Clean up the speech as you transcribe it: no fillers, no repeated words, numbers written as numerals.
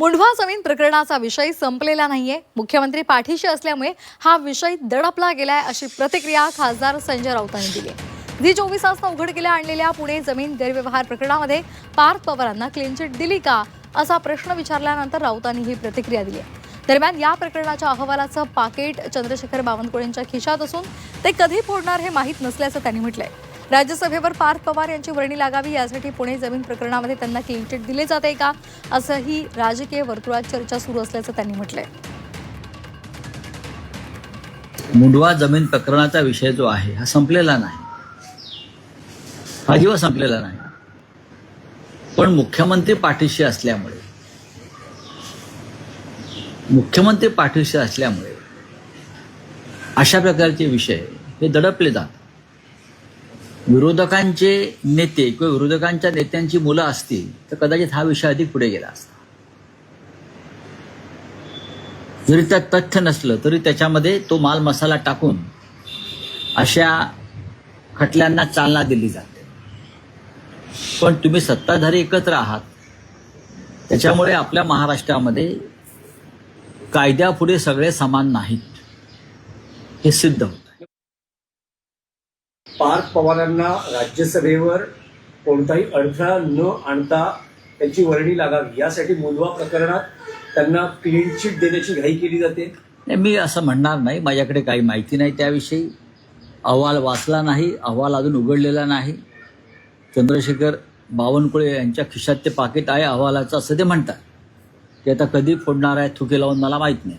मुंढवा जमीन प्रकरणाचा विषय संपलेला नाहीये। मुख्यमंत्री पाठीशी असल्यामुळे हा विषय दडपला गेलाय अशी प्रतिक्रिया खासदार संजय राऊतांनी दिली आहे। झी 24 तासनं उघडकीला आणलेल्या पुणे जमीन गैरव्यवहार प्रकरणामध्ये पार्थ पवारांना क्लीन चिट दिली का असा प्रश्न विचारल्यानंतर राऊतांनी ही प्रतिक्रिया दिली आहे। दरम्यान या प्रकरणाच्या अहवालाचं पाकिट चंद्रशेखर बावनकुळेंच्या खिशात असून ते कधी फोडणार हे माहीत नसल्याचं त्यांनी म्हटलंय। राज्यसभेवर पार्थ पवार यांची वर्णी लागावी यासाठी पुणे जमीन प्रकरणामध्ये त्यांना क्लीन चिट दिले जाते का असंही राजकीय वर्तुळात चर्चा सुरू असल्याचं त्यांनी म्हटलंय। मुंढवा जमीन प्रकरणाचा विषय जो आहे हा संपलेला नाही, अजिबात संपलेला नाही। पण मुख्यमंत्री पाठीशी असल्यामुळे अशा प्रकारचे विषय हे दडपले जातात। विरोधकांचे नेते किंवा विरोधकांच्या नेत्यांची मुलं असतील तर कदाचित हा विषय अधिक पुढे गेला असता। जरी त्यात तथ्य नसलं तरी त्याच्यामध्ये तो माल मसाला टाकून अशा खटल्यांना चालना दिली जाते। पण तुम्ही सत्ताधारी एकत्र आहात, त्याच्यामुळे आपल्या महाराष्ट्रामध्ये कायद्यापुढे सगळे समान नाहीत हे सिद्ध होतं। पार्थ पवारांना राज्यसभेवर कोणताही अडथळा न आणता त्यांची वर्णी लागावी यासाठी मुंढवा प्रकरणात त्यांना क्लीन चिट देण्याची घाई केली जाते। मी असं म्हणणार नाही, माझ्याकडे काही माहिती नाही त्याविषयी। अहवाल वाचला नाही, अहवाल अजून उघडलेला नाही। चंद्रशेखर बावनकुळे यांच्या खिशात ते पाकिट आहे अहवालाचं असं ते म्हणतात। ते आता कधी फोडणार आहे थुके लावून मला माहीत नाही।